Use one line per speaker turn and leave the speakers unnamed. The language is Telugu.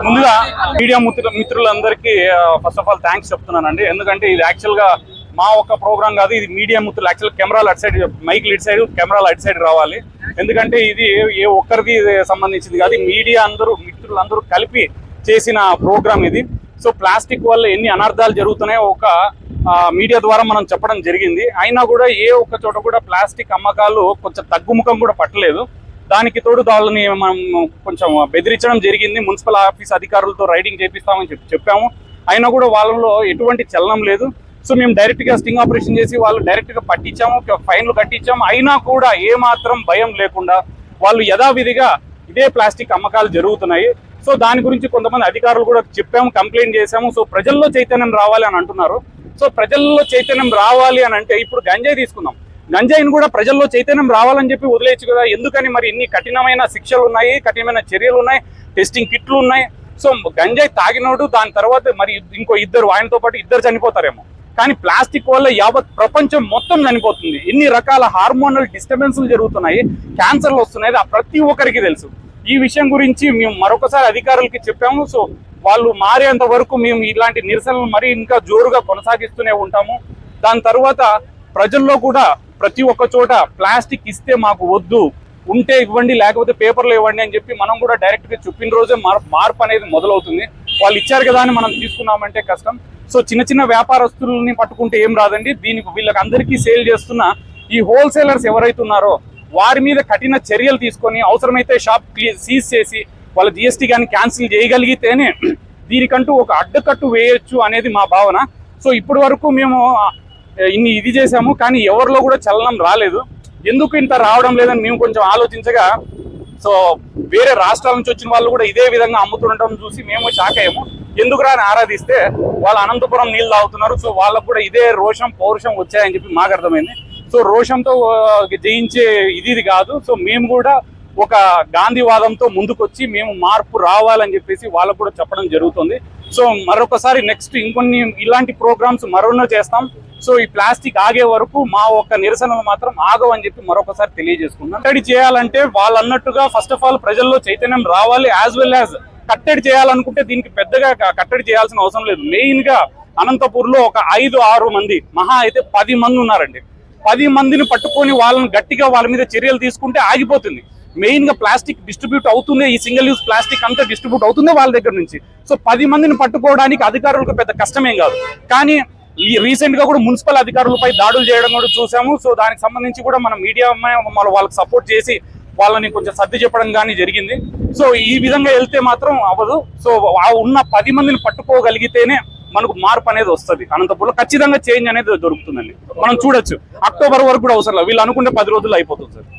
ముందుగా మీడియా మిత్రులందరికీ ఫస్ట్ ఆఫ్ ఆల్ థ్యాంక్స్ చెప్తున్నానండి. ఎందుకంటే ఇది యాక్చువల్గా మా ఒక్క ప్రోగ్రామ్ కాదు, ఇది మీడియా మిత్రులు యాక్చువల్ కెమెరాలు అటు సైడ్, మైక్ ఇటు సైడ్, కెమెరాలు అటు సైడ్ రావాలి. ఎందుకంటే ఇది ఏ ఒక్కరికి సంబంధించింది కాదు, మీడియా మిత్రులందరూ కలిపి చేసిన ప్రోగ్రామ్ ఇది. సో ప్లాస్టిక్ వల్ల ఎన్ని అనర్థాలు జరుగుతున్నాయో ఒక మీడియా ద్వారా మనం చెప్పడం జరిగింది. అయినా కూడా ఏ ఒక్క చోట కూడా ప్లాస్టిక్ అమ్మకాలు కొంచెం తగ్గుముఖం కూడా పట్టలేదు. దానికి తోడు వాళ్ళని మనం కొంచెం బెదిరించడం జరిగింది. మున్సిపల్ ఆఫీస్ అధికారులతో రైడింగ్ చేపిస్తామని చెప్పాము. అయినా కూడా వాళ్ళలో ఎటువంటి చలనం లేదు. సో మేము డైరెక్ట్గా స్టింగ్ ఆపరేషన్ చేసి వాళ్ళు డైరెక్ట్గా పట్టించాము, ఫైన్లు కట్టించాము. అయినా కూడా ఏమాత్రం భయం లేకుండా వాళ్ళు యథావిధిగా ఇదే ప్లాస్టిక్ అమ్మకాలు జరుగుతున్నాయి. సో దాని గురించి కొంతమంది అధికారులు కూడా చెప్పాము, కంప్లైంట్ చేశాము. సో ప్రజల్లో చైతన్యం రావాలి అని అంటున్నారు. సో ప్రజల్లో చైతన్యం రావాలి అని అంటే ఇప్పుడు గంజాయి తీసుకుందాం, గంజాయిని కూడా ప్రజల్లో చైతన్యం రావాలని చెప్పి వదిలేయచ్చు కదా. ఎందుకని మరి ఇన్ని కఠినమైన శిక్షలు ఉన్నాయి, కఠినమైన చర్యలు ఉన్నాయి, టెస్టింగ్ కిట్లు ఉన్నాయి. సో గంజాయి తాగినోడు దాని తర్వాత మరి ఇంకో ఇద్దరు, ఆయనతో పాటు ఇద్దరు చనిపోతారేమో. కానీ ప్లాస్టిక్ వల్ల యావత్ ప్రపంచం మొత్తం చనిపోతుంది. ఎన్ని రకాల హార్మోనల్ డిస్టర్బెన్స్లు జరుగుతున్నాయి, క్యాన్సర్లు వస్తున్నాయి, ప్రతి ఒక్కరికి తెలుసు. ఈ విషయం గురించి మేము మరొకసారి అధికారులకి చెప్పాము. సో వాళ్ళు మారేంత వరకు మేము ఇలాంటి నిరసనలు మరి ఇంకా జోరుగా కొనసాగిస్తూనే ఉంటాము. దాని తర్వాత ప్రజల్లో కూడా ప్రతి ఒక్క చోట ప్లాస్టిక్ ఇస్తే మాకు వద్దు, ఉంటే ఇవ్వండి, లేకపోతే పేపర్లో ఇవ్వండి అని చెప్పి మనం కూడా డైరెక్ట్గా చెప్పిన రోజే మార్పు అనేది మొదలవుతుంది. వాళ్ళు ఇచ్చారు కదా అని మనం తీసుకున్నామంటే కష్టం. సో చిన్న చిన్న వ్యాపారస్తుల్ని పట్టుకుంటే ఏం రాదండి. దీనికి వీళ్ళకి అందరికీ సేల్ చేస్తున్న ఈ హోల్సేలర్స్ ఎవరైతే ఉన్నారో వారి మీద కఠిన చర్యలు తీసుకొని అవసరమైతే షాప్ సీజ్ చేసి వాళ్ళ జిఎస్టీ కానీ క్యాన్సిల్ చేయగలిగితేనే దీనికంటూ ఒక అడ్డుకట్టు వేయొచ్చు అనేది మా భావన. సో ఇప్పటి వరకు మేము ఇది చేసాము, కానీ ఎవరిలో కూడా చలనం రాలేదు. ఎందుకు ఇంత రావడం లేదని మేము కొంచెం ఆలోచించగా, సో వేరే రాష్ట్రాల నుంచి వచ్చిన వాళ్ళు కూడా ఇదే విధంగా అమ్ముతుండటం చూసి మేము షాక్ అయ్యాము. ఎందుకు రాని ఆరాధిస్తే వాళ్ళు అనంతపురం నీళ్ళు తాగుతున్నారు. సో వాళ్ళకు కూడా ఇదే రోషం పౌరుషం వచ్చాయని చెప్పి మాకు అర్థమైంది. సో రోషంతో జయించే ఇది కాదు. సో మేము కూడా ఒక గాంధీవాదంతో ముందుకొచ్చి మేము మార్పు రావాలని చెప్పేసి వాళ్ళకు కూడా చెప్పడం జరుగుతుంది. సో మరొకసారి నెక్స్ట్ ఇంకొన్ని ఇలాంటి ప్రోగ్రామ్స్ మరోనో చేస్తాం. సో ఈ ప్లాస్టిక్ ఆగే వరకు మా ఒక్క నిరసనలు మాత్రం ఆగవని చెప్పి మరొకసారి తెలియజేసుకుందాం. కట్టడి చేయాలంటే వాళ్ళు అన్నట్టుగా ఫస్ట్ ఆఫ్ ఆల్ ప్రజల్లో చైతన్యం రావాలి. యాజ్ వెల్ యాజ్ కట్టడి చేయాలనుకుంటే దీనికి పెద్దగా కట్టడి చేయాల్సిన అవసరం లేదు. మెయిన్ గా అనంతపూర్లో ఒక 5-6 మంది, మహా అయితే 10 మంది ఉన్నారండి. 10 మందిని పట్టుకొని వాళ్ళని గట్టిగా వాళ్ళ మీద చర్యలు తీసుకుంటే ఆగిపోతుంది. మెయిన్ గా ప్లాస్టిక్ డిస్ట్రిబ్యూట్ అవుతుంది, ఈ సింగిల్ యూజ్ ప్లాస్టిక్ అంతా డిస్ట్రిబ్యూట్ అవుతుంది వాళ్ళ దగ్గర నుంచి. సో 10 మందిని పట్టుకోవడానికి అధికారులకు పెద్ద కష్టమేం కాదు. కానీ రీసెంట్ గా కూడా మున్సిపల్ అధికారులపై దాడులు చేయడం కూడా చూసాము. సో దానికి సంబంధించి కూడా మన మీడియా వాళ్ళకి సపోర్ట్ చేసి వాళ్ళని కొంచెం సర్ది చెప్పడం కానీ జరిగింది. సో ఈ విధంగా వెళ్తే మాత్రం అవ్వదు. సో ఉన్న 10 మందిని పట్టుకోగలిగితేనే మనకు మార్పు అనేది వస్తుంది. అనంతపురంలో ఖచ్చితంగా చేంజ్ అనేది దొరుకుతుందండి. మనం చూడొచ్చు, అక్టోబర్ వరకు కూడా అవసరం లేదు. వీళ్ళు అనుకుంటే 10 రోజుల్లో అయిపోతుంది సార్.